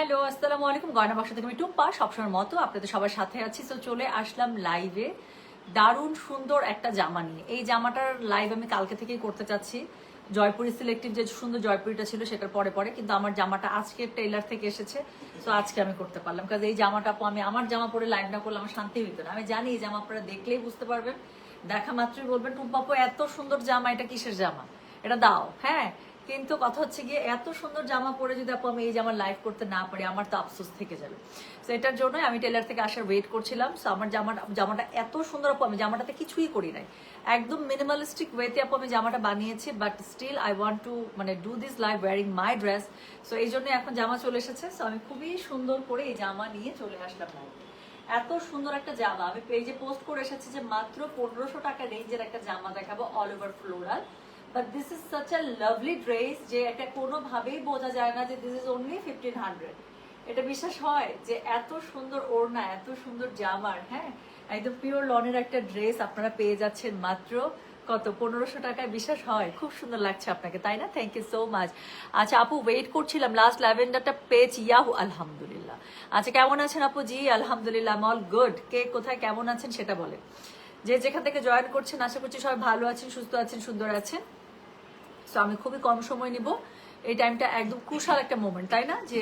Hello, আসসালামু আলাইকুম। গয়না বাক্স থেকে আমি টুম্পা, সবসময়ের মতো আপনাদের সবার সাথে আছি। তো চলে আসলাম লাইভে দারুণ সুন্দর একটা জামা নিয়ে। এই জামাটার লাইভ আমি কালকে থেকেই করতে চাচ্ছি। জয়পুরি সিলেক্টিভ যে সুন্দর জয়পুরিটা ছিল সেটার পরে পরে, কিন্তু আমার জামাটা আজকে টেইলার থেকে এসেছে, তো আজকে আমি করতে পারলাম। কারণ এই জামাটা আমি আমার জামা পরে লাইভ না করলে আমার শান্তি হইতো না। আমি জানি এই জামা আপনারা দেখলেই বুঝতে পারবেন, দেখা মাত্রই বলবেন টুম্পাপু এত সুন্দর জামা, এটা কিসের জামা, এটা দাও। হ্যাঁ, কিন্তু কথা হচ্ছে গিয়ে এত সুন্দর জামা পরে যদি আপু আমি এই জামা লাইভ করতে না পারি, আমার তো আফসোস থেকে যাবে। তো এটার জন্যই আমি টেলার থেকে আসার ওয়েট করছিলাম। সো আমার জামাটা এত সুন্দর আপু, আমি জামাটাতে কিছুই করি নাই, একদম মিনিমালিস্টিক ওয়েতে আপু আমি জামাটা বানিয়েছি। But still I want to do this live wearing my dress. So এই জন্যই এখন জামা চলে এসেছে। সো আমি খুবই সুন্দর করে এই জামা নিয়ে চলে আসলাম লাইভ। এত সুন্দর একটা জামা আমি পেজে পোস্ট করে এসেছি যে মাত্র 1500 টাকা রেঞ্জের একটা জামা দেখাবো, all over floral. But this is such a lovely dress যে এটা কোনোভাবেই বোঝা যায় না যে দিস ইজ অনলি 1500। এটা বিশ্বাস হয় যে এত সুন্দর ওড়না, এত সুন্দর জামার, হ্যাঁ একদম পিওর লনের একটা ড্রেস আপনারা পেয়ে যাচ্ছেন মাত্র কত 1500 টাকায়। বিশ্বাস হয়? খুব সুন্দর লাগছে আপনাকে, তাই না? Thank you so much. আচ্ছা আপু, ওয়েট করছিলাম, লাস্ট ল্যাভেন্ডারটা পেয়েছি, ইয়াহু আলহামদুলিল্লাহ। আচ্ছা কেমন আছেন আপু? জি আলহামদুলিল্লাহ, অল গুড। কে কোথায় কেমন আছেন সেটা বলে, যে যেখান থেকে জয়েন করছেন আশা করছি সবাই ভালো আছেন, সুস্থ আছেন, সুন্দর আছেন। সো আমি খুবই কম সময় নিব। এই টাইমটা একদম ক্রুশাল একটা মোমেন্ট, তাই না? যে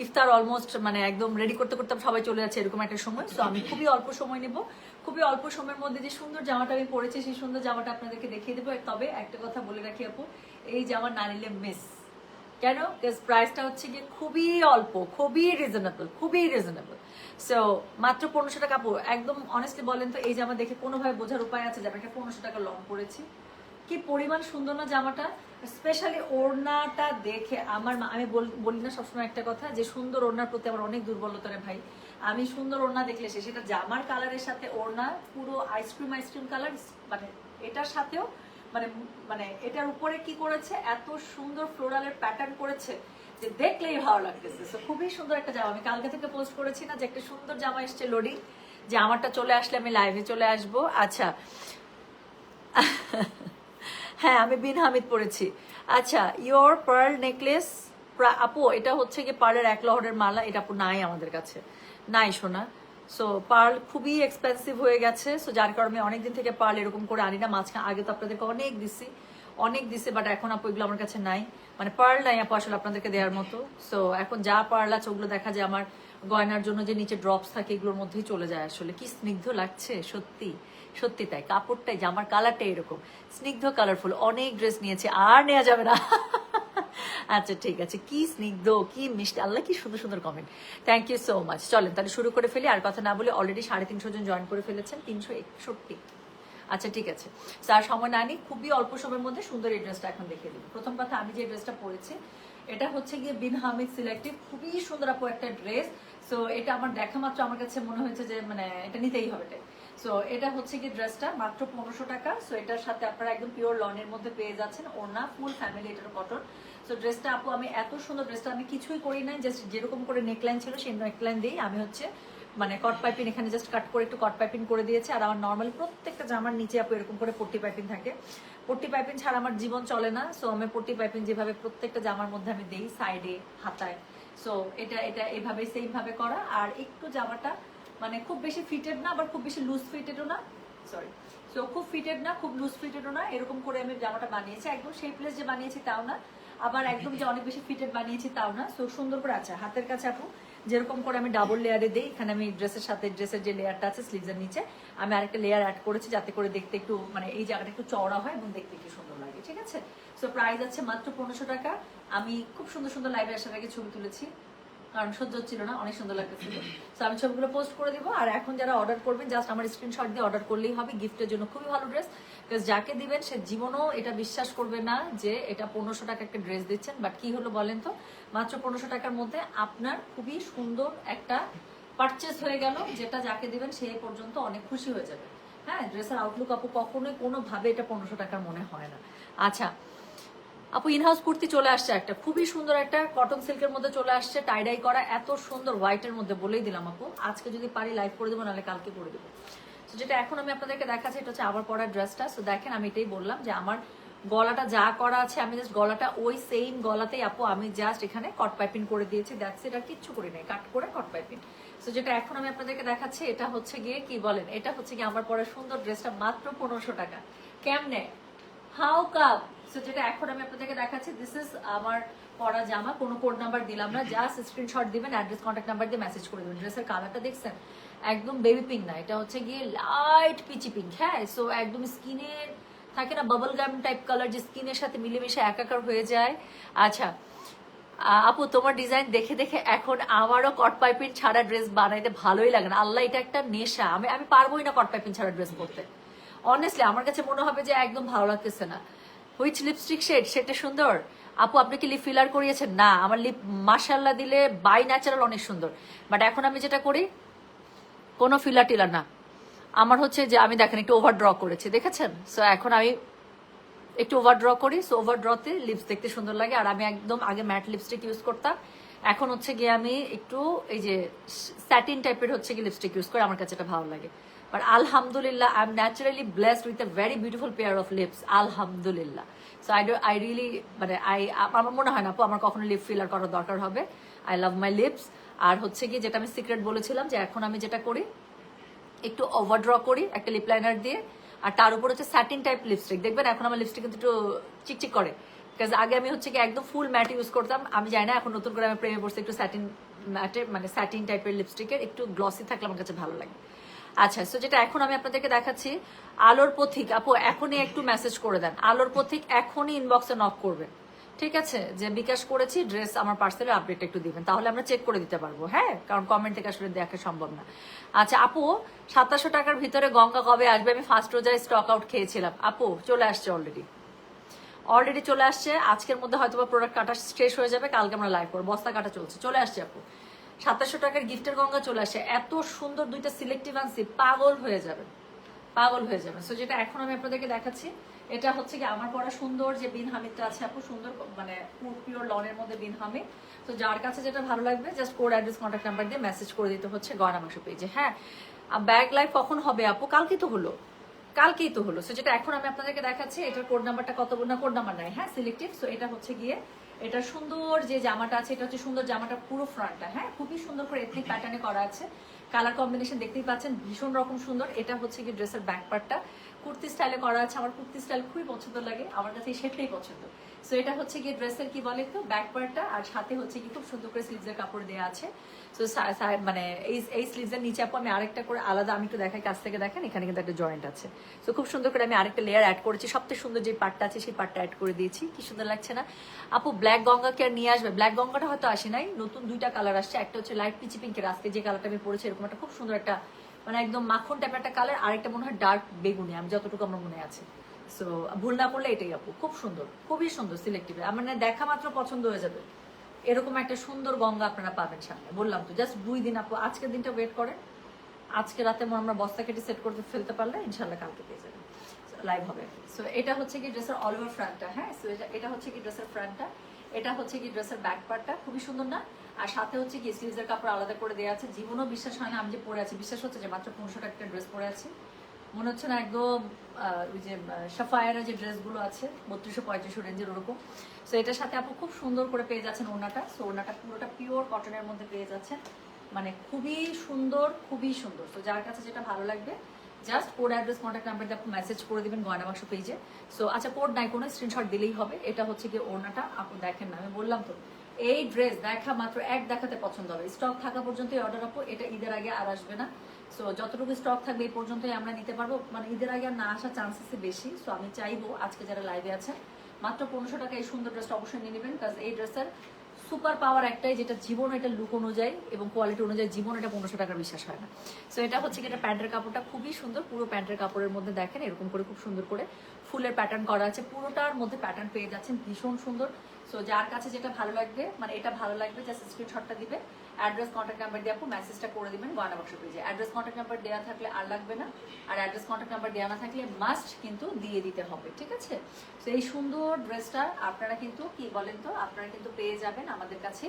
ইফতার অলমোস্ট একদম রেডি করতে করতে সবাই চলে যাচ্ছে, এরকম একটা সময়। সো আমি খুবই অল্প সময় নিব। খুবই অল্প সময়ের মধ্যে যে সুন্দর জামাটা আমি পরেছি সেই সুন্দর জামাটা আপনাদেরকে দেখিয়ে দেবো। তবে একটা কথা বলে রাখি আপু, এই জামা না নিলে মিস। কেন? প্রাইসটা হচ্ছে গিয়ে খুবই অল্প, খুবই রিজনেবল, খুবই রিজনেবল। সো মাত্র 1500 টাকা। আপু একদম অনেস্টলি বলেন তো, এই জামা দেখে কোনোভাবে বোঝার উপায় আছে যে আমি একটা 1500 টাকা লং পরেছি? কি পরিমাণ সুন্দর না জামাটা। স্পেশালি ওড়নাটা দেখে আমি বলি না সবসময় একটা কথা, যে সুন্দর ওড়নার প্রতি আমার অনেক দুর্বলতা রে ভাই। আমি সুন্দর ওড়না দেখলে সেটা জামার কালারের সাথে ওড়না পুরো আইসক্রিম কালার, এটার সাথেও মানে মানে এটার উপরে কি করেছে, এত সুন্দর ফ্লোরালের প্যাটার্ন করেছে যে দেখলেই ভালো লাগতেছে। তো খুবই সুন্দর একটা জামা। আমি কালকে থেকে পোস্ট করেছি না যে একটা সুন্দর জামা এসছে লোডিং, যে আমারটা চলে আসলে আমি লাইভে চলে আসবো। আচ্ছা হ্যাঁ, আমি বিন হামিদ পড়েছি। আচ্ছা, ইয়োর পার্ল নেকলেস আপু, এটা হচ্ছে কি পার্লের এক লহরের মালা, এটা আপু নাই আমাদের কাছে, নাই সোনা। সো পার্ল খুবই এক্সপেন্সিভ হয়ে গেছে। সো যার কারণে অনেকদিন থেকে পার্ল এরকম করে আনি না। মাঝখানে আগে তো আপনাদেরকে অনেক দিছি, বাট এখন আপু এগুলো আমার কাছে নাই, পার্ল নাই আপু আসলে আপনাদেরকে দেওয়ার মতো। সো এখন যা পার্ল আছে ওগুলো দেখা যায় আমার গয়নার জন্য যে নিচে ড্রপস থাকে এগুলোর মধ্যেই চলে যায়। আসলে কি স্নিগ্ধ লাগছে, সত্যি সত্যি তাই। কাপড়টাই, জামার কালারটা এরকম স্নিগ্ধ কালারফুল। অনেক ড্রেস নিয়েছে, আর নেওয়া যাবে না। আচ্ছা ঠিক আছে, কি স্নিগ্ধ, কি মিষ্টি, আল্লাহ কি সুন্দর সুন্দর comment. Thank you so much. চলেন তাহলে শুরু করে ফেলি, আর কথা না বলে। অলরেডি 350 জন জয়েন করে ফেলেছেন, 361। আচ্ছা ঠিক আছে, স্যার সময় না নিই, খুবই অল্প সময়ের মধ্যে সুন্দর এই ড্রেসটা এখন দেখিয়ে দিব। প্রথম কথা, আমি যে ড্রেসটা পরেছি এটা হচ্ছে গিয়ে বিন হামিদ সিলেক্টিভ, খুবই সুন্দর আপু একটা ড্রেস। সো এটা আমার দেখা মাত্র আমার কাছে মনে হয়েছে যে এটা নিতেই হবে। সো এটা হচ্ছে কি ড্রেসটা মাত্র 1500 টাকা। সো এটার সাথে আপনারা একদম পিওর লনের মধ্যে পেয়ে যাচ্ছেন, ওড়না ফুল ফ্যামিলি, এটার কটন। সো ড্রেসটা আপু আমি এত সুন্দর ড্রেসটা আমি কিছুই করি নাই, জাস্ট যেরকম করে নেকলাইন ছিল সেই নেকলাইন দিয়েই আমি হচ্ছে কট পাইপিং এখানে জাস্ট কাট করে একটু কট পাইপিং করে দিয়েছে। আর আমার নর্মালি প্রত্যেকটা জামার নিচে আপু এরকম করে পট্টি পাইপিং থাকে। পট্টি পাইপিং ছাড়া আমার জীবন চলে না। সো আমি পট্টি পাইপিং যেভাবে প্রত্যেকটা জামার মধ্যে আমি দেই, সাইডে, হাতায়, সো এটা এভাবে সেম ভাবে করা। আর একটু জামাটা খুব বেশি ফিটেড না, আবার খুব বেশি লুজ ফিটেডও না, সরি। সো খুব ফিটেড না, খুব লুজ ফিটেডও না, এরকম করে আমি জামাটা বানিয়েছি। একদম শেপলেস যে বানিয়েছি তাও না, আবার একদম যে অনেক বেশি ফিটেড বানিয়েছি তাও না। সো সুন্দর করে আছে হাতের কাছে আপু, যেরকম করে আমি ডাবল লেয়ারে দিই। এখানে আমি ড্রেসের সাথে ড্রেসের যে লেয়ারটা আছে স্লিভসের নিচে আমি আরেকটা লেয়ার অ্যাড করেছি, যাতে করে দেখতে একটু এই জায়গাটা একটু চওড়া হয় এবং দেখতে একটু সুন্দর লাগে। ঠিক আছে, সো প্রাইস আছে মাত্র 1500 টাকা। আমি খুব সুন্দর সুন্দর লাইভে আসার আগে ছবি তুলেছি, কারণ সহ্য হচ্ছিল না, অনেক সুন্দর লাগতেছিল। সো আমি ছবিগুলো পোস্ট করে দিব। আর এখন যারা অর্ডার করবেন জাস্ট আমার স্ক্রিনশট দিয়ে অর্ডার করলেই হবে। গিফটের জন্য খুবই ভালো ড্রেস, বিকজ যাকে দিবেন সে জীবনও এটা বিশ্বাস করবে না যে এটা 1500 টাকা একটা ড্রেস দিচ্ছেন। বাট কি হলো বলেন তো, মাত্র 1500 টাকার মধ্যে আপনার খুবই সুন্দর একটা পারচেস হয়ে গেল, যেটা যাকে দিবেন সে পর্যন্ত অনেক খুশি হয়ে যাবে। হ্যাঁ, ড্রেসের আউটলুক আপু কখনোই কোনোভাবে এটা 1500 টাকার মনে হয় না। আচ্ছা আপু, ইনহাউস কুর্তি চলে আসছে একটা, খুবই সুন্দর একটা কটন সিল্কের মধ্যে চলে আসছে, টাইডাই করা, এত সুন্দর হোয়াইটের মধ্যে। বলেই দিলাম আপু, আজকে যদি পারি লাইভ করে দেবো, নাহলে কালকে করে দেবো। তো যেটা এখন আমি আপনাদেরকে দেখাচ্ছি এটা হচ্ছে আমার পরা ড্রেসটা। সো দেখেন আমি এটাই বললাম যে আমার গলাটা যা করা আছে আমি জাস্ট গলাটা ওই সেম গলাতেই আপু আমি জাস্ট এখানে কট পাইপিং করে দিয়েছি, দ্যাটস ইট, আর কিচ্ছু করি নাই, কাট করে কট পাইপিং। সো যেটা এখন আমি আপনাদেরকে দেখাচ্ছি এটা হচ্ছে গিয়ে কি বলেন, এটা হচ্ছে গিয়ে আমার পরা সুন্দর ড্রেসটা মাত্র 1500 টাকা। কেমনে, হাউ কাপ। সো যেটা এখন আমি আপনাদেরকে দেখাচ্ছি দিস ইজ আমার পরা জামা, কোনো কোড নাম্বার দিলাম না, জাস্ট স্ক্রিনশট দিবেন, অ্যাড্রেস কন্ট্যাক্ট নাম্বার দিয়ে মেসেজ করে দেবেন। ড্রেসের কালারটা দেখছেন একদম বেবি পিঙ্ক না, এটা হচ্ছে গিয়ে লাইট পিচি পিঙ্ক। হ্যাঁ, সো একদম স্কিনের থাকে না বাবল গাম টাইপ কালার, যে স্কিনের সাথে মিলেমিশে একাকার হয়ে যায়। আচ্ছা আপু তোমার ডিজাইন দেখে দেখে এখন আমারও কট পাইপিং ছাড়া ড্রেস বানাইতে ভালোই লাগে না। আল্লাহ, এটা একটা নেশা, আমি আমি পারবোই না কট পাইপিং ছাড়া ড্রেস পরতে। অনেস্টলি আমার কাছে মনে হবে যে একদম ভালো লাগতেছে না। হুইচ লিপস্টিক শেড, সেটা সুন্দর। আপু আপনি কি লিপ ফিলার করিয়েছেন? না, আমার লিপ মাশাল্লাহ দিলে বাই ন্যাচারাল অনেক সুন্দর, বাট এখন আমি যেটা করি কোনো ফিলার টিলার না, আমার হচ্ছে যে আমি দেখেন একটু ওভার ড্র করেছি, দেখেছেন? সো এখন আমি একটু ওভার ড্র করি, সো ওভার ড্রতে লিপস দেখতে সুন্দর লাগে। আর আমি একদম আগে ম্যাট লিপস্টিক ইউজ করতাম, এখন হচ্ছে গিয়ে আমি একটু এই যে স্যাটিন টাইপের হচ্ছে গিয়ে লিপস্টিক ইউজ করি, আমার কাছে এটা ভালো লাগে। বাট আলহামদুলিল্লাহ I am naturally blessed with a very beautiful pair of lips, আলহামদুলিল্লাহ। সো আই রিয়েলি মানে আমার মনে হয় না আপু আমার কখনো লিপ ফিলার করার দরকার হবে। I love my lips. আর হচ্ছে গিয়ে যেটা আমি সিক্রেট বলেছিলাম যে এখন আমি যেটা করি একটু ওভার ড্র করি একটা লিপ লাইনার দিয়ে, আর তার উপর হচ্ছে স্যাটিন টাইপ লিপস্টিক। দেখবেন এখন আমার লিপস্টিক কিন্তু একটু চিকচিক করে, বিকজ আগে আমি হচ্ছে কি একদম ফুল ম্যাট ইউজ করতাম, আমি জানি না এখন নতুন করে আমি প্রেমে পড়ছি একটু স্যাটিন ম্যাটের মানে স্যাটিন টাইপের লিপস্টিকের, একটু গ্লসি থাকলে আমার কাছে ভালো লাগে। আচ্ছা, সো যেটা এখন আমি আপনাদেরকে দেখাচ্ছি আলোর পথিক আপু এখনই একটু মেসেজ করে দেন, আলোর পথিক এখনই ইনবক্সে নক করবেন, ঠিক আছে? যে বিকাশ করেছি ড্রেস আমার পার্সেলের আপডেট একটু দিবেন, তাহলে আমরা চেক করে দিতে পারবো। হ্যাঁ, কারণ কমেন্ট থেকে আসলে দেখা সম্ভব না। আচ্ছা আপু 2700 টাকার ভিতরে গঙ্গা কবে আসবে? আমি ফার্স্ট রোজায় স্টক আউট খেয়েছিলাম আপু, চলে আসছে অলরেডি চলে আসছে। আজকের মধ্যে হয়তো বা প্রোডাক্ট কাটা শেষ হয়ে যাবে, কালকে আমরা লাইভ করবো, বস্তা কাটা চলছে, চলে আসছে আপু। 2700 টাকার গিফটের গঙ্গা চলে আসে, এত সুন্দর দুইটা সিলেক্টিভ আনছি, পাগল হয়ে যাবেন। সো যেটা এখন আমি আপনাদেরকে দেখাচ্ছি এটা হচ্ছে কি আমার পরা সুন্দর যে বিন হামিদটা আছে আপু, সুন্দর মানে পিওর লনের মধ্যে বিন হামিদ। তো যার কাছে যেটা ভালো লাগবে just code address contact number দিয়ে মেসেজ করে দিতে হচ্ছে গয়না মাংস পেজে। হ্যাঁ, ব্যাগ লাইভ কখন হবে আপু? কালকেই তো হলো। সো যেটা এখন আমি আপনাদেরকে দেখাচ্ছি এটার কোড নাম্বারটা কত, না কোড নাম্বার নাই, হ্যাঁ সিলেক্টিভ। সো এটা হচ্ছে গিয়ে এটা সুন্দর যে জামাটা আছে, এটা হচ্ছে সুন্দর জামাটা পুরো ফ্রন্টটা, হ্যাঁ খুবই সুন্দর করে এথনিক প্যাটার্নে করা আছে, কালার কম্বিনেশন দেখতেই পাচ্ছেন ভীষণ রকম সুন্দর। এটা হচ্ছে কি ড্রেসের ব্যাক পার্টটা কুর্তি স্টাইলে করা আছে, আমার কুর্তি স্টাইল খুবই পছন্দ লাগে, আমার কাছে সেটাই পছন্দ। সো এটা হচ্ছে গিয়ে ড্রেসের কি বলে তো ব্যাক পার্টটা, আর সাথে হচ্ছে কি খুব সুন্দর করে স্লিভসের কাপড় দেওয়া আছে। সো মানে এই স্লিভসের নিচে আপু আমি আরেকটা করে আলাদা, আমি একটু দেখাই কাছ থেকে দেখেন, এখানে কিন্তু একটা জয়েন্ট আছে। সো খুব সুন্দর করে আমি আরেকটা লেয়ার অ্যাড করেছি, সবথেকে সুন্দর যে পার্টটা আছে সেই পার্টটা অ্যাড করে দিয়েছি, কি সুন্দর লাগছে না আপু? ব্ল্যাক গঙ্গা কে আর নিয়ে আসবে? ব্ল্যাক গঙ্গাটা হয়তো আসে নাই, নতুন দুইটা কালার আসছে, একটা হচ্ছে লাইট পিচি পিঙ্কের, আজকে যে কালারটা আমি পরেছি এরকম একটা খুব সুন্দর একটা মানে একদম মাখন টাইপের একটা কালার, আরেকটা মনে হয় ডার্ক বেগুনি, আমি যতটুকু আমার মনে আছে। সো ভুল না করলে এটাই আপু, খুব সুন্দর, খুবই সুন্দর সিলেক্টিভ, মানে দেখা মাত্র পছন্দ হয়ে যাবে এরকম একটা সুন্দর গঙ্গা আপনারা পাবেন সামনে। বললাম তো জাস্ট 2 দিন আপু, আজকের দিনটা ওয়েট করেন, আজকে রাতে আমরা বস্তা কেটে সেট করতে ফেলতে পারলে ইনশাল্লাহ কালকে পেয়ে যাবেন, লাইভ হবে। সো এটা হচ্ছে কি ড্রেসের অল ওভার ফ্রন্টটা, হ্যাঁ সো এটা হচ্ছে কি ড্রেসের ফ্রন্টটা, এটা হচ্ছে কি ড্রেসের ব্যাক পার্টটা, খুবই সুন্দর না? আর সাথে হচ্ছে কি স্লিভসের কাপড় আলাদা করে দেওয়া আছে। জীবনও বিশ্বাস হয় না আমি যে পরে আছি, বিশ্বাস হচ্ছে যে মাত্র 1500 টাকা ড্রেস পরে আছি, মনে হচ্ছে না একদম ওই যে সাফায়ারের যে ড্রেসগুলো আছে 3200-3500 রেঞ্জের ওরকম। সো এটার সাথে আপু খুব সুন্দর করে পেয়ে যাচ্ছেন ওড়নাটা, সো ওড়নাটা পুরোটা পিওর কটনের মধ্যে পেয়ে যাচ্ছেন, মানে খুবই সুন্দর, খুবই সুন্দর। তো যার কাছে যেটা ভালো লাগবে just code address contact number দিয়ে আপনি মেসেজ করে দিবেন গয়না বাক্স পেজে। সো আচ্ছা কোড নাই, কোনো স্ক্রিনশট দিলেই হবে। এটা হচ্ছে কি ওড়নাটা আপু, দেখেন না আমি বললাম তো এই ড্রেস দেখা মাত্র এক দেখাতে পছন্দ হবে, স্টক থাকা পর্যন্তই অর্ডার আপু, এটা ঈদের আগে আর আসবে না। সো যতটুকু স্টক থাকবে এই পর্যন্তই আমরা নিতে পারবো, মানে ঈদের আগে আর না আসার চান্সেসই বেশি। সো আমি চাইবো আজকে যারা লাইভে আছেন মাত্র 1500 টাকা এই সুন্দর ড্রেসটা অবশ্যই নিয়ে নেবেন, কারণ এই ড্রেসের সুপার পাওয়ার একটাই, যেটা জীবন এটা লুক অনুযায়ী এবং কোয়ালিটি অনুযায়ী জীবন এটা 1500 টাকার বিশ্বাস হয় না। সো এটা হচ্ছে কি এটা প্যান্টের কাপড়টা খুবই সুন্দর, পুরো প্যান্টের কাপড়ের মধ্যে দেখেন এরকম করে খুব সুন্দর করে ফুলের প্যাটার্ন করা আছে, পুরোটার মধ্যে প্যাটার্ন পেয়ে যাচ্ছেন ভীষণ সুন্দর। সো যার কাছে যেটা ভালো লাগবে, মানে এটা ভালো লাগবে জাস্ট স্ক্রিনশটটা দিবে, অ্যাড্রেস কন্ট্যাক্ট নাম্বার দিয়ে আপু মেসেজটা করে দিবেন গয়না বাক্স পেজে। অ্যাড্রেস কন্ট্যাক্ট নাম্বার দেওয়া থাকলে আর লাগবে না, আর অ্যাড্রেস কন্ট্যাক্ট নাম্বার দেওয়া না থাকলে মাস্ট কিন্তু দিয়ে দিতে হবে, ঠিক আছে? তো এই সুন্দর ড্রেসটা আপনারা কিন্তু কি বলেন তো আপনারা কিন্তু পেয়ে যাবেন আমাদের কাছে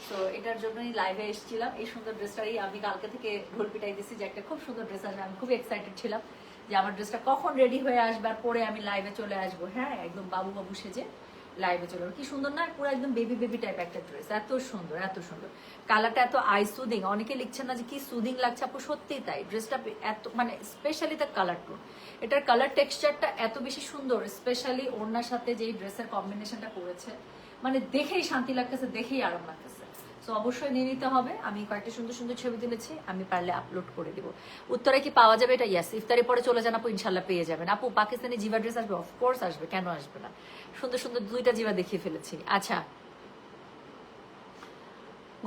তো এটার জন্যই লাইভে এসেছিলাম। এই সুন্দর ড্রেসটাই আমি কালকে থেকে ঢোল পিটাই দিচ্ছি যে একটা খুব সুন্দর ড্রেস আসবে। আমি খুব এক্সাইটেড ছিলাম যে আমার ড্রেসটা কখন রেডি হয়ে আসবে আর পরে আমি লাইভে চলে আসবো। হ্যাঁ, একদম বাবু বাবু সেজে লাইভে চলে কি সুন্দর না, পুরো একদম বেবি বেবি টাইপ একটা ড্রেস, এত সুন্দর এত সুন্দর। কালারটা এত আই সুদিং, অনেকে লিখছেন না যে কি সুদিং লাগছে আপু, সত্যিই তাই। ড্রেসটা এত মানে স্পেশালি তার কালার টোন, এটার কালার টেক্সচারটা এত বেশি সুন্দর, স্পেশালি ওড়নার সাথে যেই ড্রেসের কম্বিনেশনটা করেছে, মানে দেখেই শান্তি লাগতেছে, দেখেই আরাম লাগতেছে। সো অবশ্যই নিয়ে নিতে হবে। আমি কয়েকটা সুন্দর সুন্দর ছবি তুলেছি, আমি পারলে আপলোড করে দিব। উত্তরে কি পাওয়া যাবে এটা? ইয়াস, ইফতারের পরে চলে যান আপু, ইনশাল্লাহ পেয়ে যাবেন। আপু পাকিস্তানি জিভা ড্রেস আসবে? অফকোর্স আসবে, কেন আসবে না। সুন্দর সুন্দর 2টা জিভা দেখিয়ে ফেলেছি। আচ্ছা,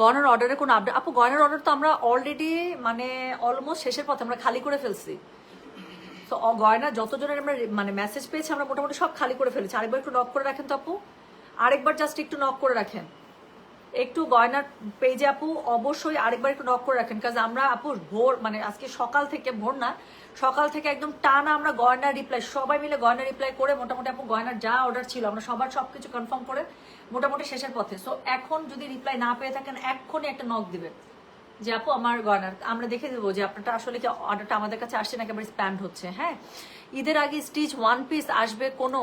গয়নার অর্ডারে কোনো আপডেট? আপু গয়নার অর্ডার তো আমরা অলরেডি মানে অলমোস্ট শেষের পথে, আমরা খালি করে ফেলছি। তো গয়না যতজনের আমরা মানে মেসেজ পেয়েছি আমরা মোটামুটি সব খালি করে ফেলেছি। আরেকবার একটু নক করে রাখেন তো আপু, আরেকবার জাস্ট একটু নক করে রাখেন একটু গয়নার পেজে আপু, অবশ্যই আরেকবার একটু নক করে রাখেন। কাজ আমরা আপু ভোর মানে আজকে সকাল থেকে, ভোর না সকাল থেকে একদম টানা আমরা গয়নার রিপ্লাই, সবাই মিলে গয়নার রিপ্লাই করে মোটামুটি আপু গয়নার যা অর্ডার ছিল আমরা সবার সবকিছু কনফার্ম করে মোটামুটি শেষের পথে। সো এখন যদি রিপ্লাই না পেয়ে থাকেন এক্ষুনি একটা নক দিবেন যে আপু আমার গয়নার, আমরা দেখে দেবো যে আপনারটা আসলে কি অর্ডারটা আমাদের কাছে আসছে নাকি আবার স্প্যাম হচ্ছে। হ্যাঁ, ঈদের আগে স্টিচ 1 পিস আসবে কোনো,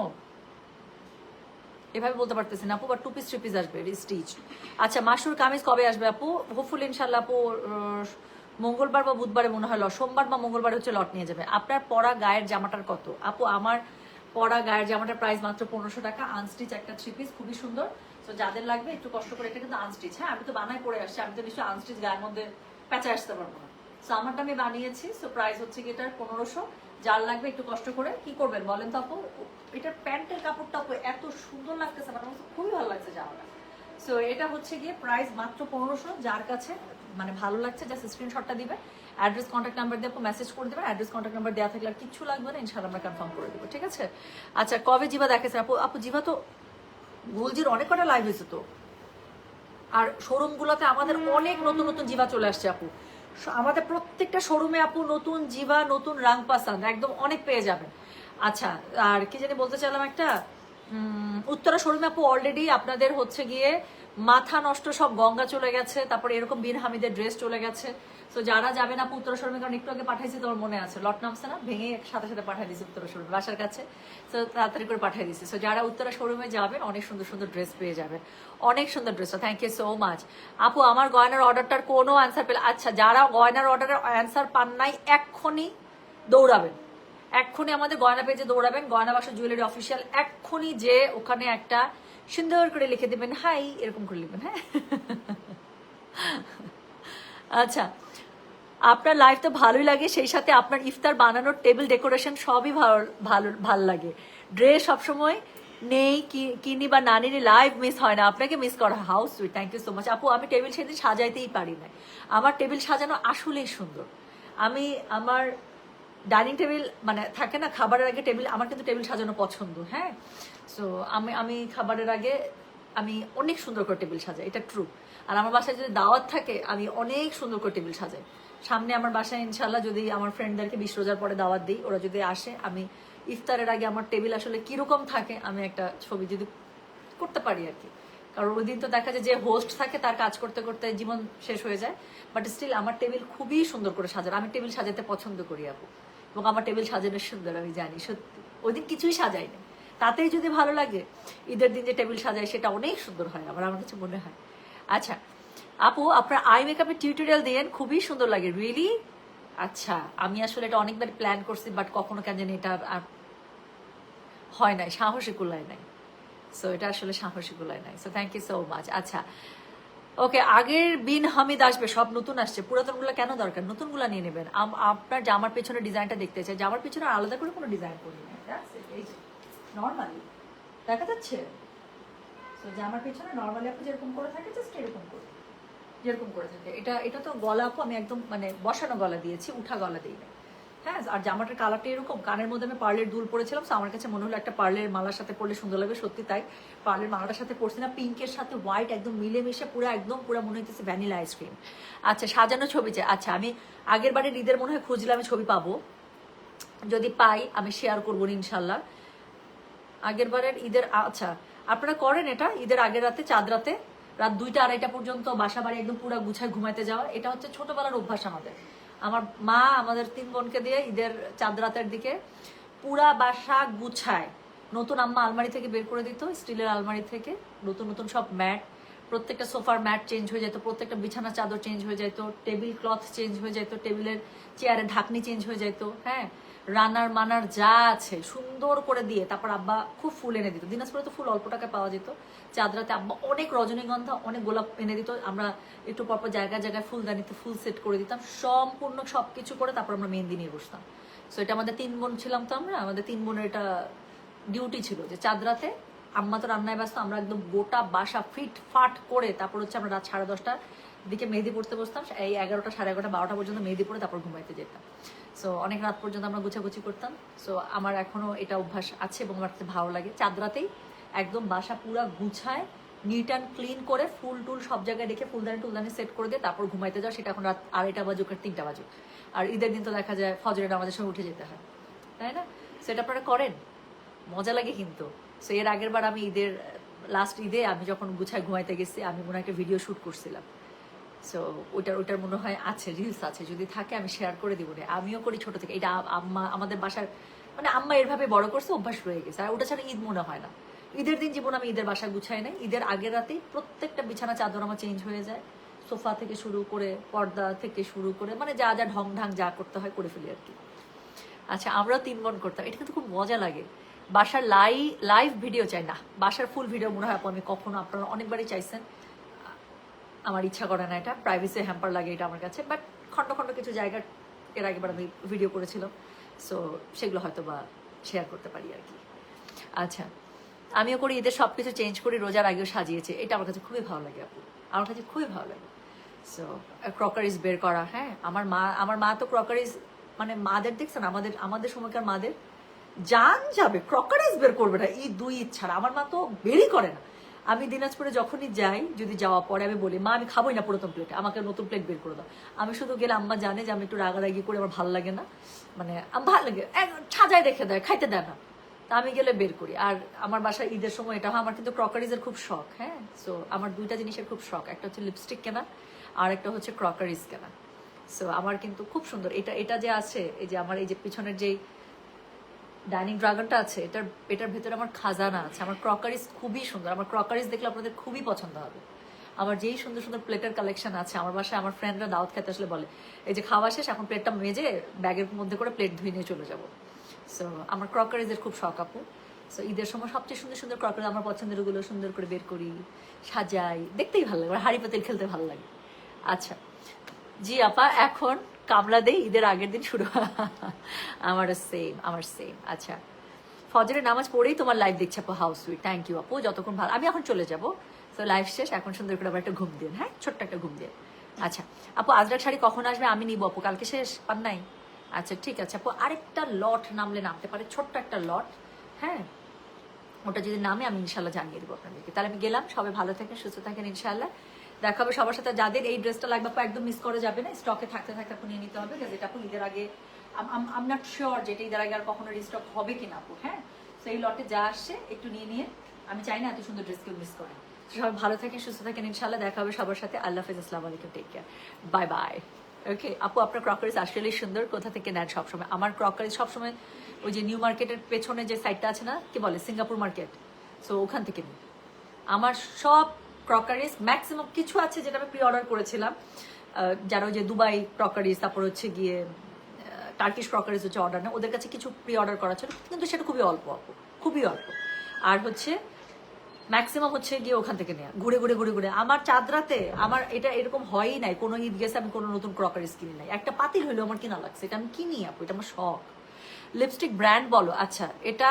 এভাবে বলতে পারতেছি না আপু, বা 2 পিস 3 পিস আসবে স্টিচ। আচ্ছা, মাসুর কামিজ কবে আসবে আপু? হোপফুলি ইনশাল্লাহ আপু মঙ্গলবার বা বুধবারে মনে হয়, সোমবার বা মঙ্গলবার হচ্ছে লট নিয়ে যাবে। আপনার পরা গায়ের জামাটার কত? আপু আমার পরা গায়ের জামাটার প্রাইস মাত্র 1500 টাকা, আনস্টিচ একটা 3 পিস, খুবই সুন্দর। তো যাদের লাগবে একটু কষ্ট করে, এটা কিন্তু আনস্টিচ। হ্যাঁ, আমি তো বানাই পরে আসছি, আমি তো নিশ্চয়ই আনস্টিচ গায়ের মধ্যে প্যাঁচে আসতে পারবো না। সো আমারটা আমি বানিয়েছি। সো প্রাইস হচ্ছে কি এটার 1500। যার লাগবে একটু কষ্ট করে কি করবেন বলেন তো আপু, এটার প্যান্টের কাপড়টা আপু এত সুন্দর লাগতেছে, আমার কাছে খুবই ভালো লাগছে জামাটা। সো এটা হচ্ছে গিয়ে প্রাইস মাত্র 1500। যার কাছে মানে ভালো লাগছে জাস্ট স্ক্রিনশটটা দিবে, অ্যাড্রেস কন্ট্যাক্ট নাম্বার দিয়ে আপু মেসেজ করে দেবেন। অ্যাড্রেস কন্ট্যাক্ট নাম্বার দেওয়া থাকলে আর কিচ্ছু লাগবে না, ইনশাআল্লাহ আমরা কনফার্ম করে দেবো, ঠিক আছে। আচ্ছা, কবে জিভা দেখেছে আপু? আপু জিভা তো গুলজির অনেক কটা লাইভ হয়েছে তো, আর শোরুমগুলোতে আমাদের অনেক নতুন নতুন জিভা চলে আসছে আপু। আমাদের প্রত্যেকটা শোরুমে আপু নতুন জিভা, নতুন রাং পাসান একদম অনেক পেয়ে যাবেন। আচ্ছা, আর কি জানি বলতে চাইলাম একটা, উত্তরা শোরুমে আপু অলরেডি আপনাদের হচ্ছে গিয়ে মাথা নষ্ট সব গঙ্গা চলে গেছে, তারপরে এরকম বিন হামিদের ড্রেস চলে গেছে। তো যারা যাবেন আপু উত্তরা শোরুমে, কারণ একটু আগে পাঠাইছি তোমার মনে আছে, লট নামছে না, ভেঙে সাথে সাথে পাঠিয়ে দিয়েছি উত্তরা শোরুমে বাসার কাছে। তো তাড়াতাড়ি করে পাঠিয়ে দিয়েছি। সো যারা উত্তরা শোরুমে যাবেন অনেক সুন্দর সুন্দর ড্রেস পেয়ে যাবেন, অনেক সুন্দর dress. Thank you so much আপু। আমার গয়নার অর্ডারটার কোনো অ্যান্সার পেলে, আচ্ছা যারা গয়নার অর্ডারের অ্যান্সার পান নাই এক্ষুনি দৌড়াবেন, এক্ষুনি আমাদের গয়না পেজে দৌড়াবেন, গয়না বাসা জুয়েলারি অফিসিয়াল, এক্ষুনি যে ওখানে একটা সুন্দর করে লিখে দেবেন হাই, এরকম করে লিখবেন। হ্যাঁ, আচ্ছা, আপনার লাইফ তো ভালোই লাগে, সেই সাথে আপনার ইফতার বানানোর টেবিল ডেকোরেশন সবই ভালো লাগে। ড্রেস সবসময় নেই কিনি বা না নিলে লাইভ মিস হয় না, আপনাকে মিস করা। How sweet, thank you so much আপু। আমি টেবিল সেদিন সাজাইতেই পারি না, আমার টেবিল সাজানো আসলেই সুন্দর। আমি আমার ডাইনিং টেবিল মানে থাকে না খাবারের আগে টেবিল, আমার কিন্তু টেবিল সাজানো পছন্দ। হ্যাঁ, সো আমি খাবারের আগে আমি অনেক সুন্দর করে টেবিল সাজাই, এটা ট্রু। আর আমার বাসায় যদি দাওয়াত থাকে আমি অনেক সুন্দর করে টেবিল সাজাই। সামনে আমার বাসায় ইনশাল্লাহ যদি আমার ফ্রেন্ডদেরকে 20 রোজার পরে দাওয়াত দিই, ওরা যদি আসে, আমি ইফতারের আগে আমার টেবিল আসলে কিরকম থাকে আমি একটা ছবি যদি করতে পারি আর কি। কারণ ওই দিন তো দেখা যায় যে হোস্ট থাকে তার কাজ করতে করতে জীবন শেষ হয়ে যায়, বাট স্টিল আমার টেবিল খুবই সুন্দর করে সাজানো, আমি টেবিল সাজাতে পছন্দ করি আপু, এবং আমার টেবিল সাজানো সুন্দর আমি জানি। সত্যি ওই দিন কিছুই সাজাই না, তাতেই যদি ভালো লাগে, ঈদের দিন যে টেবিল সাজাই সেটা অনেক সুন্দর হয় আমার কাছে মনে হয়। আচ্ছা আপু, আপনার আই মেকআপের টিউটোরিয়াল দেন, খুবই সুন্দর লাগে। রিয়েলি? আচ্ছা, আমি আসলে এটা অনেকবার প্ল্যান করছি, বাট কখনো কেন জানি এটা আর হয় নাই, সাহসী কুলায় নাই। সো এটা আসলে সাহসী কুলায় নাই। So thank you so much. আচ্ছা ওকে, আগের বিন হামিদ আসবে, সব নতুন আসছে, পুরাতনগুলো কেন দরকার, নতুনগুলো নিয়ে নেবেন। আপনার জামার পেছনে ডিজাইনটা দেখতে চাই, জামার পেছনে আলাদা করে কোনো ডিজাইন করি না, এই যে নর্মালি দেখা যাচ্ছে। তো জামার পেছনে নর্মালি আপনি যেরকম করে থাকে জাস্ট এরকম করে, যেরকম করে থাকে। এটা তো গলা আপু আমি একদম মানে বসানো গলা দিয়েছি, উঠা গলা দিই না। হ্যাঁ, আর জামাটার কালারটা এরকম, কানের মধ্যে আমি পার্লের দুল পরেছিলাম, তো আমার কাছে মনে হলো একটা পার্লের মালার সাথে পরলে সুন্দর লাগবে। সত্যি তাই, পার্লের মালাটার সাথে পরছি না, পিঙ্কের সাথে হোয়াইট একদম মিলেমিশে পুরো একদম পুরো মনে হইতেছে ভ্যানিলা আইসক্রিম। আচ্ছা, সাজানো ছবি চাই। আচ্ছা, আমি আগের বারের ঈদের মনে হয় খুঁজলে আমি ছবি পাবো, যদি পাই আমি শেয়ার করবো ইনশাল্লাহ। আগের বারের ঈদের, আচ্ছা আপনারা করেন এটা ঈদের আগের রাতে, চাঁদ রাতে রাত 2টা 2:30 পর্যন্ত বাসা বাড়ি একদম পুরো গুছায় ঘুমাইতে যাওয়া, এটা হচ্ছে ছোটবেলার অভ্যাস আমাদের। আমার মা আমাদের 3 বোনকে দিয়ে ঈদের চাঁদ রাতের দিকে পুরা বাসা গুছায়, নতুন আম্মা আলমারি থেকে বের করে দিত, স্টিলের আলমারি থেকে নতুন নতুন সব ম্যাট, প্রত্যেকটা সোফার ম্যাট চেঞ্জ হয়ে যেত, প্রত্যেকটা বিছানা চাদর চেঞ্জ হয়ে যেত, টেবিল ক্লথ চেঞ্জ হয়ে যেত, টেবিলের চেয়ারের ঢাকনি চেঞ্জ হয়ে যেত, হ্যাঁ, রানার মানার যা আছে সুন্দর করে দিয়ে তারপর আব্বা খুব ফুল এনে দিত। দিনাজপুরে তো ফুল অল্প টাকায় পাওয়া যেত, চাঁদরাতে আব্বা অনেক রজনীগন্ধা অনেক গোলাপ এনে দিত, আমরা একটু পরপর জায়গায় জায়গায় ফুলদানিতে ফুল সেট করে দিতাম, সম্পূর্ণ সবকিছু করে তারপর আমরা মেহেন্দি নিয়ে বসতাম। সো এটা আমাদের 3 বোন ছিলাম তো, আমরা আমাদের 3 বোনের এটা ডিউটি ছিল যে চাঁদরাতে আম্মা তো রান্নায় ব্যস্ত, আমরা একদম গোটা বাসা ফিট ফাট করে তারপর হচ্ছে আমরা রাত 10:30টার দিকে মেহেদি পড়তে বসতাম, এই 11টা 11:30 12টা পর্যন্ত মেহেদি পড়ে তারপর ঘুমাইতে যেতাম। সো অনেক রাত পর্যন্ত আমরা গুছাগুছি করতাম। সো আমার এখনো এটা অভ্যাস আছে এবং আমার কাছে ভালো লাগে। চাঁদরাতেই একদম বাসা পুরা গুছায় নিট অ্যান্ড ক্লিন করে ফুল টুল সব জায়গায় রেখে ফুলদানি টুলদানি সেট করে দিয়ে তারপর ঘুমাইতে যাও, সেটা এখন রাত 2:30 বাজুক আর 3টা বাজুক। আর ঈদের দিন তো দেখা যায় ফজরের আমাদের সঙ্গে উঠে যেতে হয়, তাই না? সেটা আপনারা করেন, মজা লাগে কিন্তু। সো এর আগের বার আমি ঈদের লাস্ট ঈদে আমি যখন গুছায় ঘুমাইতে গেছি, আমি মনে হয় একটা ভিডিও শ্যুট করছিলাম। সো ওইটার মনে হয় আছে, রিলস আছে, যদি থাকে আমি শেয়ার করে দিব রে। আমিও করি ছোট থেকে, এটা আম্মা আমাদের বাসার মানে আম্মা এরভাবে বড় করছে, অভ্যাস রয়ে গেছে। আর ওটা ছাড়া ঈদ মনে হয় না। ঈদের দিন জীবন আমি ঈদের বাসা গুছাই নাই, ঈদের আগের রাতেই প্রত্যেকটা বিছানা চাদর আমার চেঞ্জ হয়ে যায়, সোফা থেকে শুরু করে পর্দা থেকে শুরু করে মানে যা যা ঢং ঢাং যা করতে হয় করে ফেলি আর কি। আচ্ছা, আমরাও 3 বোন করতাম, এটা কিন্তু খুব মজা লাগে। বাসার লাইভ ভিডিও চাই না, বাসার ফুল ভিডিও মনে হয় আপু আমি কখনো, আপনারা অনেকবারই চাইছেন, আমার ইচ্ছা করে না, এটা প্রাইভেসি হ্যাম্পার লাগে এটা আমার কাছে। বাট খন্ড খন্ড কিছু জায়গা এর আগেবার আমি ভিডিও করেছিলাম, সো সেগুলো হয়তো বা শেয়ার করতে পারি আর কি। আচ্ছা, আমিও করি, ঈদের সব কিছু চেঞ্জ করি, রোজার আগেও সাজিয়েছে, এটা আমার কাছে খুবই ভালো লাগে আপু, আমার কাছে খুবই ভালো লাগে। সো ক্রকারিজ বের করা, হ্যাঁ, আমার মা তো ক্রকারিজ মানে মাদের দেখছেন, আমাদের সময়কার মাদের জান যাবে ক্রকারিজ বের করবে না এই 2 ঈদ ছাড়া, আমার মা তো বেরই করে না। আমি দিনাজপুরে যখনই যাই, যদি যাওয়া পরে আমি বলি মা আমি খাবোই না পুরাতন প্লেটে, আমাকে নতুন প্লেট বের করে দাও। আমি শুধু গেলে আম্মা জানে যে আমি একটু রাগারাগি করে, আমার ভালো লাগে না, মানে আমার ভালো লাগে ছাজায় রেখে দেয়, খাইতে দেয় না, তা আমি গেলে বের করি। আর আমার বাসায় ঈদের সময় এটা হয়, আমার কিন্তু ক্রকারিজের খুব শখ, হ্যাঁ। সো আমার 2টা জিনিসের খুব শখ, একটা হচ্ছে লিপস্টিক কেনা আর একটা হচ্ছে ক্রকারিজ কেনা। সো আমার কিন্তু খুব সুন্দর এটা যে আছে, এই যে আমার এই যে পিছনের যেই ডাইনিং ড্রাগনটা আছে, এটার ভেতরে আমার খাজানা আছে। আমার ক্রকারিজ খুবই সুন্দর, আমার ক্রকারিজ দেখলে আপনাদের খুবই পছন্দ হবে। আমার যেই সুন্দর সুন্দর প্লেটের কালেকশন আছে আমার বাসায়, আমার ফ্রেন্ডরা দাওয়াত খেতে আসলে বলে এই যে খাওয়া শেষ এখন প্লেটটা মেজে ব্যাগের মধ্যে করে প্লেট ধুয়ে নিয়ে চলে যাবো। সো আমার ক্রকারিজের খুব শখ আপু। সো ঈদের সময় সবচেয়ে সুন্দর সুন্দর ক্রকারি আমার পছন্দের ওগুলো সুন্দর করে বের করি, সাজাই, দেখতেই ভালো লাগে, হাঁড়ি পাতিল খেলতে ভালো লাগে। আচ্ছা জি আপা, এখন কামলা দেই, ঈদের আগের দিন শুরু আমার সেম। আচ্ছা, ফজরের নামাজ পড়েই তোমার লাইভ দেখছি আপু, হাউস সুইট, থ্যাংক ইউ আপু, যতক্ষণ ভালো। আমি এখন চলে যাবো, তো লাইভ শেষ, এখন সুন্দর করে আবার একটা ঘুম দিন, হ্যাঁ, ছোট্ট একটা ঘুম দিন। আচ্ছা আপু, আজরাক শাড়ি কখন আসবে? আমি নিবো আপু, কালকে শেষ পান নাই? আচ্ছা ঠিক আছে আপু, আরেকটা লট নামতে পারে, ছোট্ট একটা লট, হ্যাঁ, ওটা যদি নামে আমি ইনশাল্লাহ জানিয়ে দেবো আপনাদেরকে। তাহলে আমি গেলাম, সবাই ভালো থাকেন, সুস্থ থাকেন, ইনশাল্লাহ দেখা হবে সবার সাথে। যাদের এই ড্রেসটা লাগবে আপু একদম মিস করা যাবে না, স্টকে থাকতে আপু নিয়ে নিতে হবে, যেটা আপু ঈদের আগে আম নট শিওর যেটা ঈদের আগে আর কখনো রিস্টক হবে কিনা আপু, হ্যাঁ। তো এই লটে যা আসছে একটু নিয়ে আমি চাই না এত সুন্দর ড্রেস কেউ মিস করে। সবাই ভালো থাকেন, সুস্থ থাকেন, ইনশাল্লাহ দেখা হবে সবার সাথে। আল্লাহ হাফেজ, আসসালামু আলাইকুম, টেক কেয়ার, বাই বাই। ওকে আপু, আপনার ক্রকারিজ আসলে সুন্দর, কোথা থেকে নেন সবসময়? আমার ক্রকারিজ সবসময় ওই যে নিউ মার্কেটের পেছনে যে সাইডটা আছে না, কি বলে, সিঙ্গাপুর মার্কেট, সো ওখান থেকে নিই। আমার সব ক্রকারিজ ম্যাক্সিমাম, কিছু আছে যেটা আমি প্রি অর্ডার করেছিলাম, যারা ওই যে দুবাই ক্রকারিজ, তারপর হচ্ছে গিয়ে টার্কিশ ক্রকারিজ হচ্ছে অর্ডার না, ওদের কাছে কিছু প্রি অর্ডার করা ছিল, কিন্তু সেটা খুবই অল্প আপু, খুবই অল্প। আর হচ্ছে ম্যাক্সিমাম হচ্ছে গিয়ে ওখান থেকে নেওয়া, ঘুরে আমার চাঁদরাতে আমার এটা এরকম হয়ই নাই, কোনো ঈদ গেছে আমি কোনো নতুন ক্রকারিজ কিনি নাই, একটা পাতিল হইলেও আমার কিনা লাগছে, এটা আমি কিনি আপু, এটা আমার শখ। লিপস্টিক ব্র্যান্ড বলো? আচ্ছা, এটা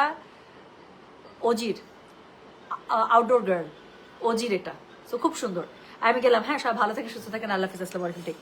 অজির, আউটডোর গার্ল, অজির এটা, সো খুব সুন্দর। আমি গেলাম, হ্যাঁ, সবাই ভালো থেকে সুস্থ থাকেন, আল্লাহ হাফিজ, আসসালামু আলাইকুম, টেক কেয়ার।